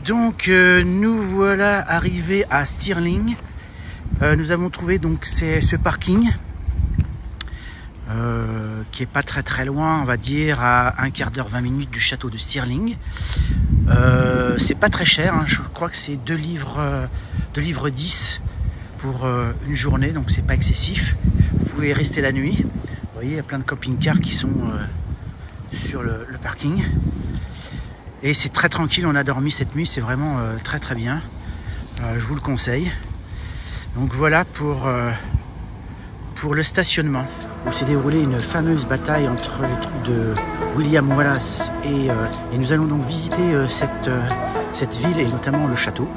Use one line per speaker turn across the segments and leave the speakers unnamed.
Donc nous voilà arrivés à Stirling. Nous avons trouvé donc ce parking qui est pas très loin, on va dire à un quart d'heure, 20 minutes du château de Stirling. C'est pas très cher, hein. Je crois que c'est 2 livres 10 pour une journée, donc c'est pas excessif. Vous pouvez rester la nuit. Vous voyez, il y a plein de camping-cars qui sont sur le parking. Et c'est très tranquille, on a dormi cette nuit, c'est vraiment très bien. Je vous le conseille. Donc voilà pour le stationnement, où s'est déroulée une fameuse bataille entre les troupes de William Wallace et nous allons donc visiter cette ville et notamment le château.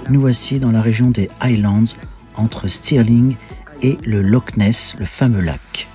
Nous voici dans la région des Highlands, entre Stirling et le Loch Ness, le fameux lac.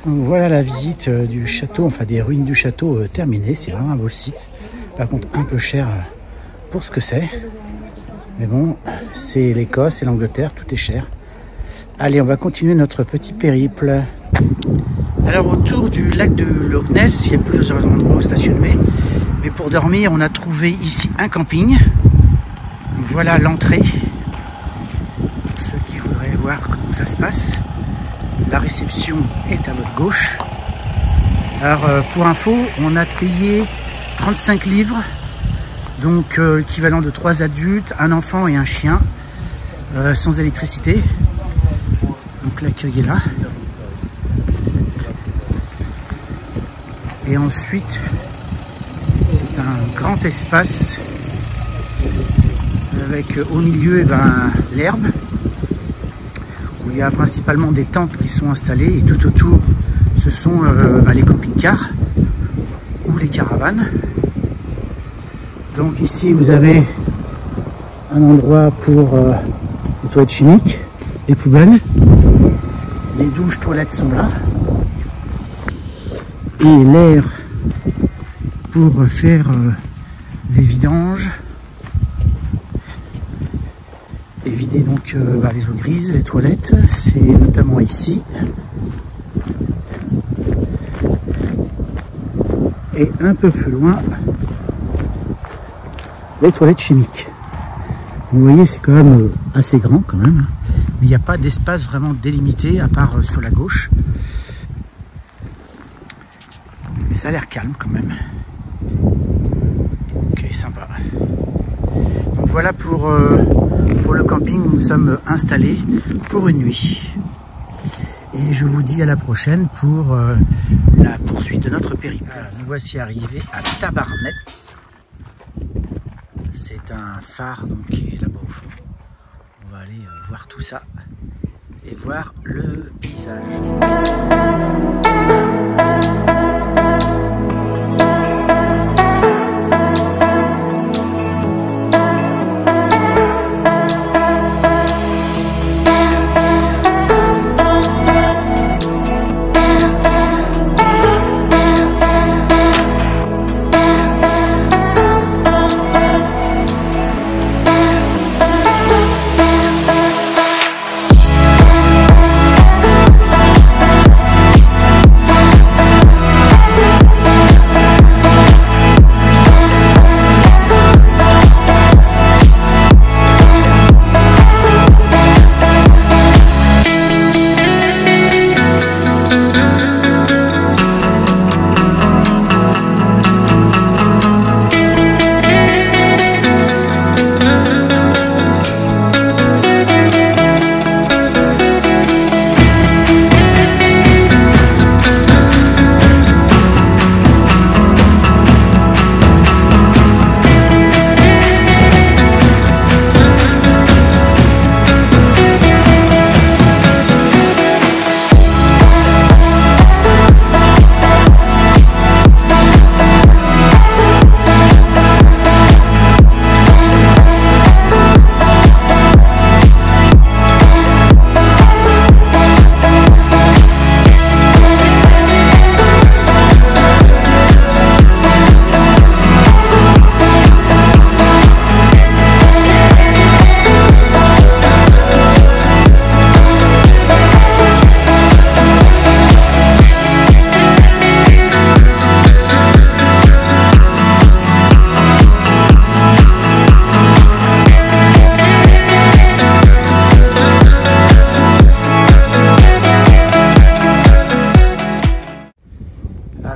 Donc voilà la visite du château, enfin des ruines du château terminée. C'est vraiment un beau site. Par contre un peu cher pour ce que c'est. Mais bon, c'est l'Écosse, c'est l'Angleterre, tout est cher. Allez, on va continuer notre petit périple. Alors autour du lac de Loch Ness, il y a plusieurs endroits où stationner. Mais pour dormir, on a trouvé ici un camping. Donc voilà l'entrée. Pour ceux qui voudraient voir comment ça se passe. La réception est à votre gauche. Alors pour info, on a payé 35 livres, donc équivalent de 3 adultes, un enfant et un chien, sans électricité. Donc l'accueil est là. Et ensuite, c'est un grand espace avec au milieu l'herbe. Il y a principalement des tentes qui sont installées et tout autour ce sont les camping-cars ou les caravanes. Donc ici vous avez un endroit pour les toilettes chimiques, les poubelles, les douches toilettes sont là et l'air pour faire les vidanges. Vider donc les eaux grises, les toilettes, c'est notamment ici. Et un peu plus loin, les toilettes chimiques. Vous voyez, c'est quand même assez grand quand même, mais il n'y a pas d'espace vraiment délimité à part sur la gauche. Mais ça a l'air calme quand même. Ok, sympa. Donc voilà pour le camping où nous sommes installés pour une nuit. Et je vous dis à la prochaine pour la poursuite de notre périple. Voilà, nous voici arrivés à Tabarnet. C'est un phare donc, qui est là-bas au fond. On va aller voir tout ça. et voir le paysage.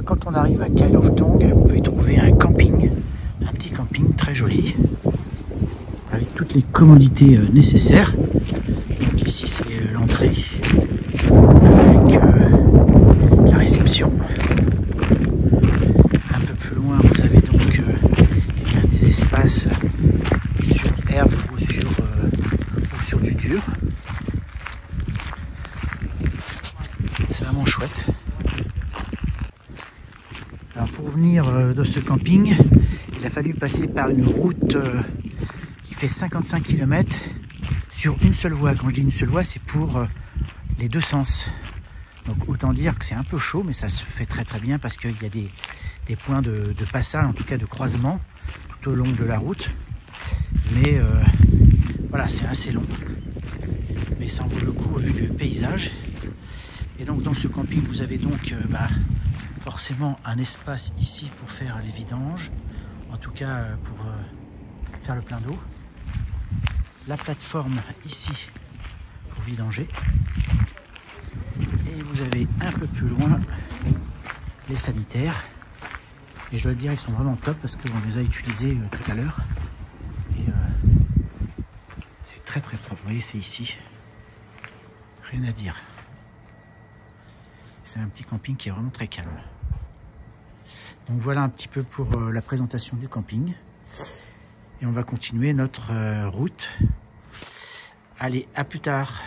Quand on arrive à Kyle of Tong, vous pouvez trouver un camping, un petit camping très joli, avec toutes les commodités nécessaires. Donc ici c'est l'entrée, avec la réception. Un peu plus loin vous avez donc des espaces sur herbe ou sur du dur. C'est vraiment chouette. Alors pour venir de ce camping, il a fallu passer par une route qui fait 55 km sur une seule voie. Quand je dis une seule voie, c'est pour les deux sens. Donc autant dire que c'est un peu chaud, mais ça se fait très très bien parce qu'il y a des points de passage, en tout cas de croisement, tout au long de la route. Mais voilà, c'est assez long. Mais ça en vaut le coup au vu du paysage. Et donc dans ce camping, vous avez donc forcément un espace ici pour faire les vidanges, en tout cas pour faire le plein d'eau. La plateforme ici pour vidanger. Et vous avez un peu plus loin les sanitaires. Et je dois le dire, ils sont vraiment top parce qu'on les a utilisés tout à l'heure. Et c'est très très propre. Vous voyez, c'est ici. Rien à dire. C'est un petit camping qui est vraiment très calme. Donc voilà un petit peu pour la présentation du camping. Et on va continuer notre route. Allez, à plus tard.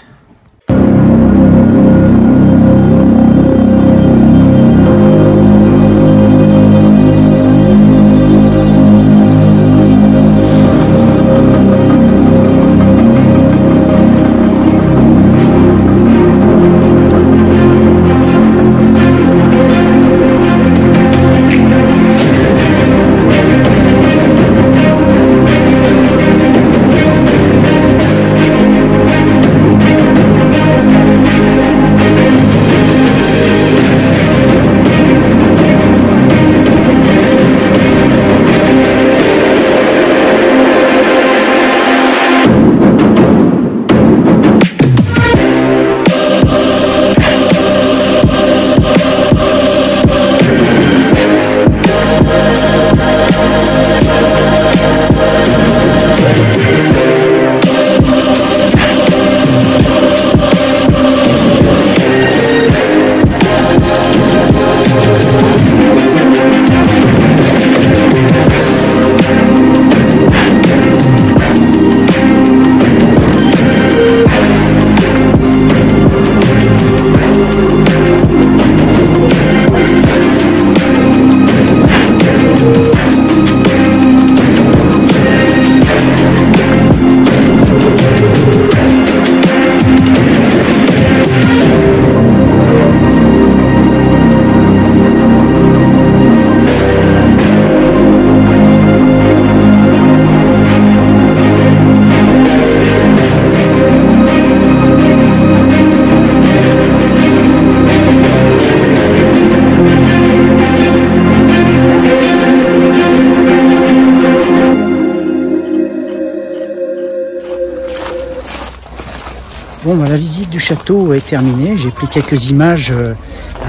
Bon, bah, la visite du château est terminée. J'ai pris quelques images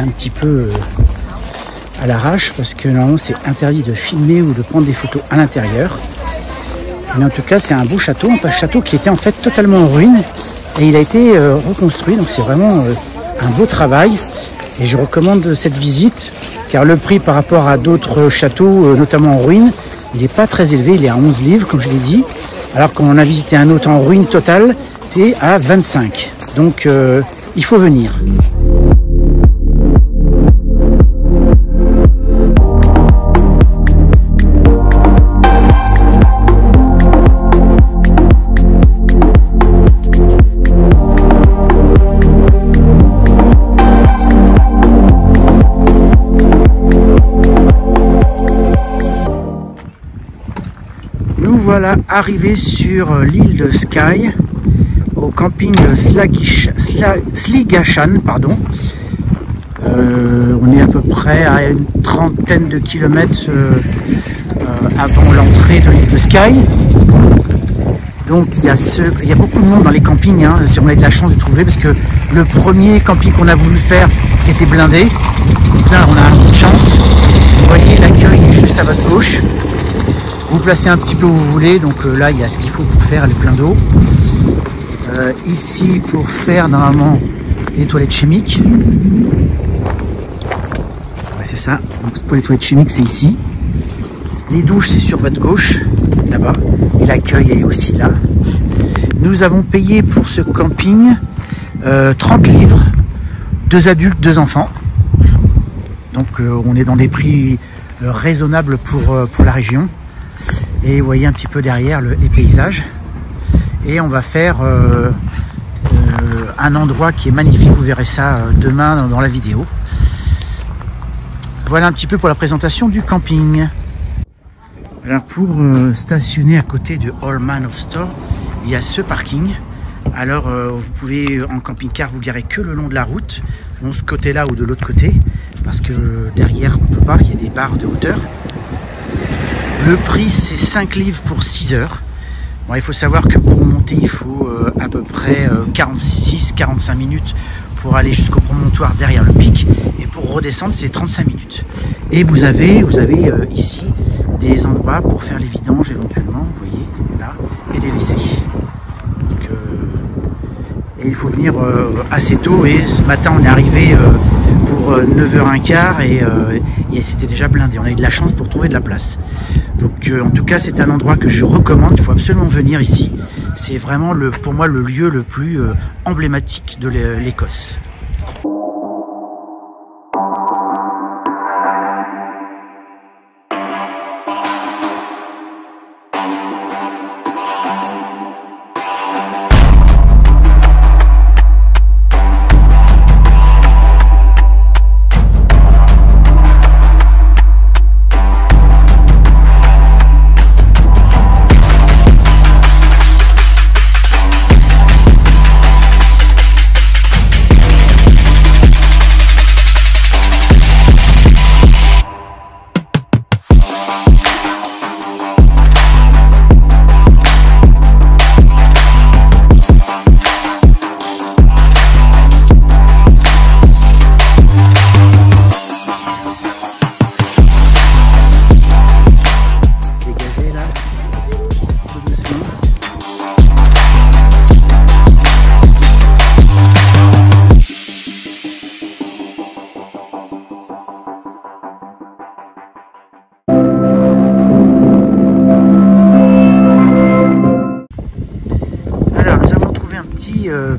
un petit peu à l'arrache parce que normalement c'est interdit de filmer ou de prendre des photos à l'intérieur. Mais en tout cas, c'est un beau château, un château qui était en fait totalement en ruine et il a été reconstruit. Donc c'est vraiment un beau travail et je recommande cette visite car le prix par rapport à d'autres châteaux, notamment en ruine, il n'est pas très élevé. Il est à 11 livres, comme je l'ai dit, alors qu'on a visité un autre en ruine totale, c'est à 25. Donc il faut venir. Voilà, arrivé sur l'île de Skye, au camping Sligashan, pardon. On est à peu près à une trentaine de kilomètres avant l'entrée de l'île de Skye. Donc il y a beaucoup de monde dans les campings, hein, si on a de la chance de trouver, parce que le premier camping qu'on a voulu faire, c'était blindé. Donc là, on a un peu de chance. Vous voyez, l'accueil est juste à votre gauche. Vous placez un petit peu où vous voulez, donc là il y a ce qu'il faut pour faire, elle est plein d'eau. Ici pour faire normalement les toilettes chimiques. Ouais, c'est ça, donc pour les toilettes chimiques c'est ici. Les douches c'est sur votre gauche, là-bas, et l'accueil est aussi là. Nous avons payé pour ce camping 30 livres, 2 adultes, 2 enfants. Donc on est dans des prix raisonnables pour la région. Et vous voyez un petit peu derrière les paysages. Et on va faire un endroit qui est magnifique. Vous verrez ça demain dans la vidéo. Voilà un petit peu pour la présentation du camping. Alors pour stationner à côté de Old Man of Storr, il y a ce parking. Alors vous pouvez en camping-car vous garer que le long de la route, de ce côté-là ou de l'autre côté, parce que derrière on peut pas, il y a des barres de hauteur. Le prix c'est 5 livres pour 6 heures. Bon, il faut savoir que pour monter il faut à peu près 46-45 minutes pour aller jusqu'au promontoire derrière le pic, et pour redescendre c'est 35 minutes. Et vous avez ici des endroits pour faire les vidanges éventuellement, vous voyez là, et des WC. Donc, et il faut venir assez tôt, et ce matin on est arrivé pour 9h15 et c'était déjà blindé. On a eu de la chance pour trouver de la place. Donc en tout cas c'est un endroit que je recommande, il faut absolument venir ici. C'est vraiment pour moi le lieu le plus emblématique de l'Écosse.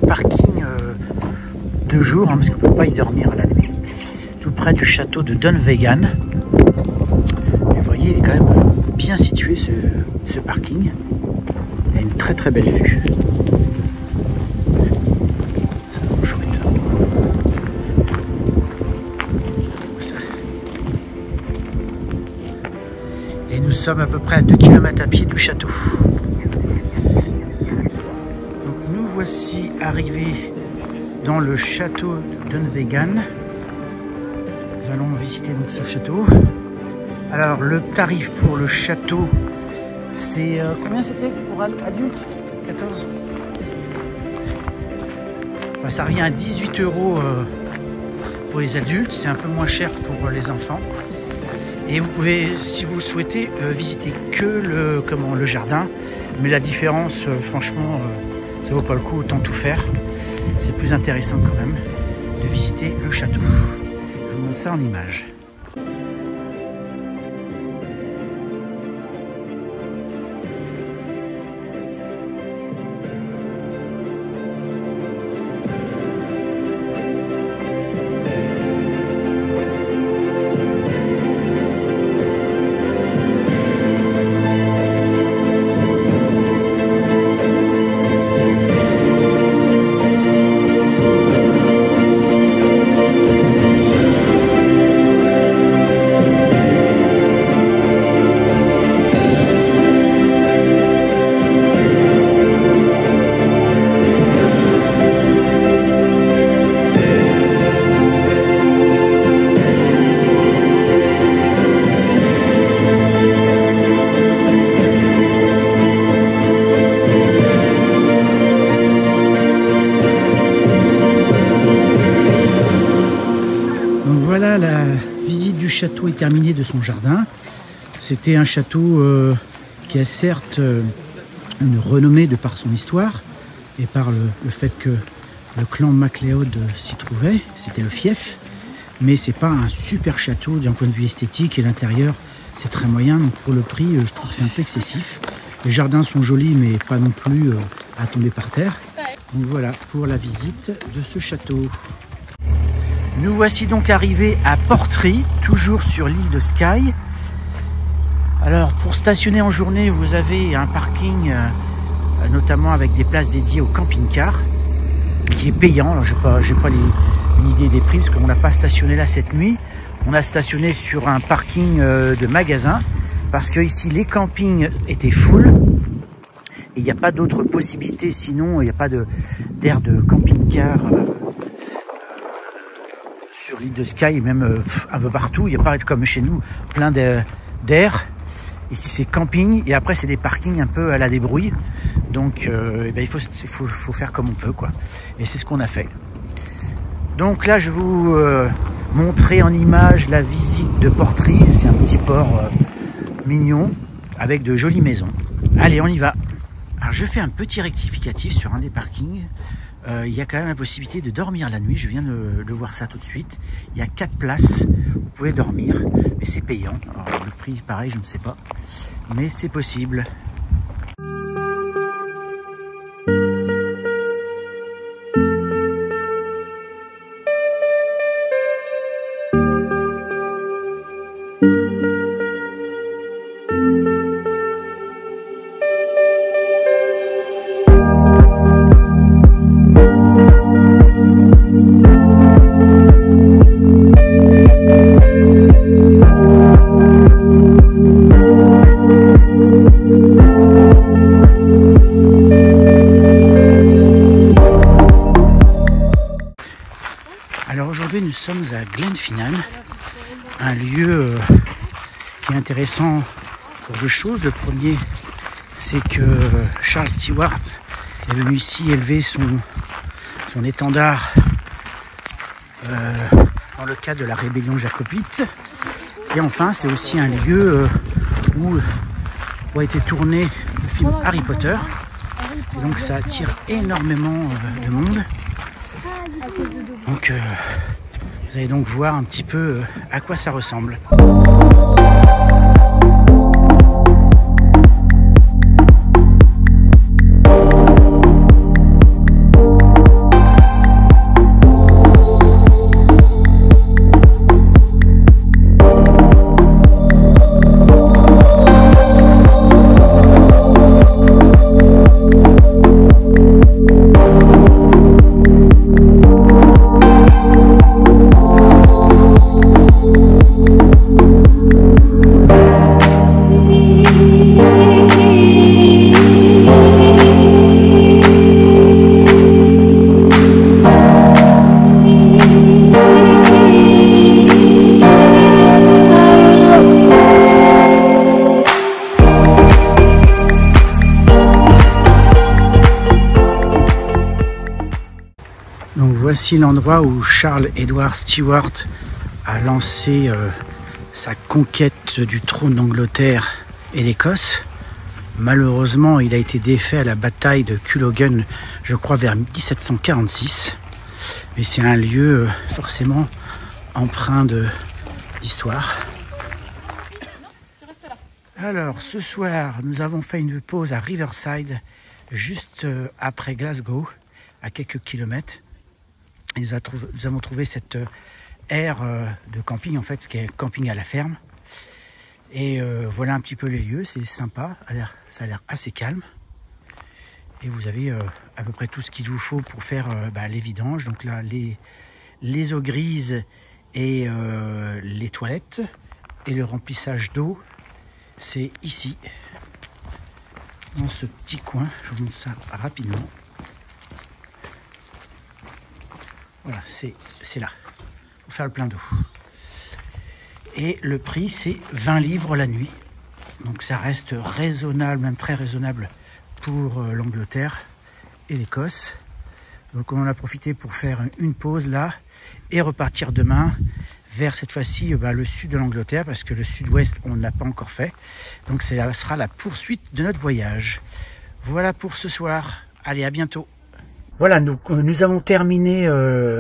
Parking de jour, hein, parce qu'on ne peut pas y dormir la nuit, tout près du château de Dunvegan. Et vous voyez, il est quand même bien situé ce parking. Il a une très très belle vue. C'est vraiment chouette. Ça. Et nous sommes à peu près à 2 km à pied du château. Voici arrivé dans le château de Dunvegan. Nous allons visiter donc ce château. Alors le tarif pour le château, c'est combien c'était pour adulte? 14. Enfin, ça revient à 18 € pour les adultes, c'est un peu moins cher pour les enfants. Et vous pouvez, si vous le souhaitez, visiter que le jardin. Mais la différence, franchement, ça vaut pas le coup, autant tout faire. C'est plus intéressant quand même de visiter le château. Je vous montre ça en image.
La visite du château est terminée de son jardin. C'était un château qui a certes une renommée de par son histoire et par le fait que le clan MacLeod s'y trouvait, c'était le fief, mais c'est pas un super château d'un point de vue esthétique et l'intérieur c'est très moyen, donc pour le prix je trouve que c'est un peu excessif. Les jardins sont jolis mais pas non plus à tomber par terre. Donc voilà pour la visite de ce château.
Nous voici donc arrivés à Portree, toujours sur l'île de Skye. Alors pour stationner en journée, vous avez un parking, notamment avec des places dédiées au camping-car, qui est payant. Alors j'ai pas une idée des prix, parce qu'on n'a pas stationné là cette nuit. On a stationné sur un parking de magasin, parce que ici les campings étaient full. Et il n'y a pas d'autres possibilités, sinon il n'y a pas d'aire de camping-car sur l'île de Skye, et même un peu partout. Il n'y a pas comme chez nous plein d'air. Ici c'est camping et après c'est des parkings un peu à la débrouille. Donc il faut faire comme on peut, quoi. Et c'est ce qu'on a fait. Donc là je vais vous montrer en image la visite de Portree. C'est un petit port mignon avec de jolies maisons. Allez, on y va. Alors je fais un petit rectificatif sur un des parkings. Il y a quand même la possibilité de dormir la nuit. Je viens de voir ça tout de suite. Il y a 4 places. Vous pouvez dormir, mais c'est payant. Alors, le prix, pareil, je ne sais pas. Mais c'est possible. Nous sommes à Glenfinnan, un lieu qui est intéressant pour 2 choses. Le premier, c'est que Charles Stewart est venu ici élever son étendard dans le cadre de la rébellion jacobite. Et enfin, c'est aussi un lieu où a été tourné le film Harry Potter. Et donc ça attire énormément de monde. Donc vous allez donc voir un petit peu à quoi ça ressemble.
Donc voici l'endroit où Charles Edward Stuart a lancé sa conquête du trône d'Angleterre et d'Écosse. Malheureusement, il a été défait à la bataille de Culloden, je crois vers 1746. Mais c'est un lieu forcément empreint d'histoire. Alors ce soir, nous avons fait une pause à Riverside, juste après Glasgow, à quelques kilomètres. Et nous avons trouvé cette aire de camping, en fait, ce qui est camping à la ferme. Et voilà un petit peu les lieux, c'est sympa, ça a l'air assez calme. Et vous avez à peu près tout ce qu'il vous faut pour faire les vidanges. Donc là, les eaux grises et les toilettes. Et le remplissage d'eau, c'est ici, dans ce petit coin. Je vous montre ça rapidement. Voilà, c'est là, pour faire le plein d'eau. Et le prix, c'est 20 livres la nuit. Donc ça reste raisonnable, même très raisonnable pour l'Angleterre et l'Écosse. Donc on en a profité pour faire une pause là et repartir demain vers cette fois-ci le sud de l'Angleterre, parce que le sud-ouest on n'a pas encore fait. Donc ça sera la poursuite de notre voyage. Voilà pour ce soir. Allez, à bientôt. Voilà, nous avons terminé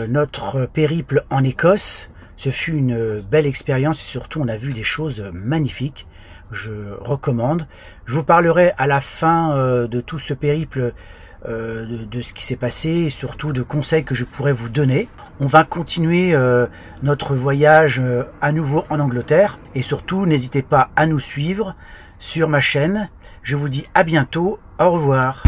notre périple en Écosse. Ce fut une belle expérience et surtout on a vu des choses magnifiques. Je recommande. Je vous parlerai à la fin de tout ce périple de ce qui s'est passé et surtout de conseils que je pourrais vous donner. On va continuer notre voyage à nouveau en Angleterre et surtout n'hésitez pas à nous suivre sur ma chaîne. Je vous dis à bientôt. Au revoir.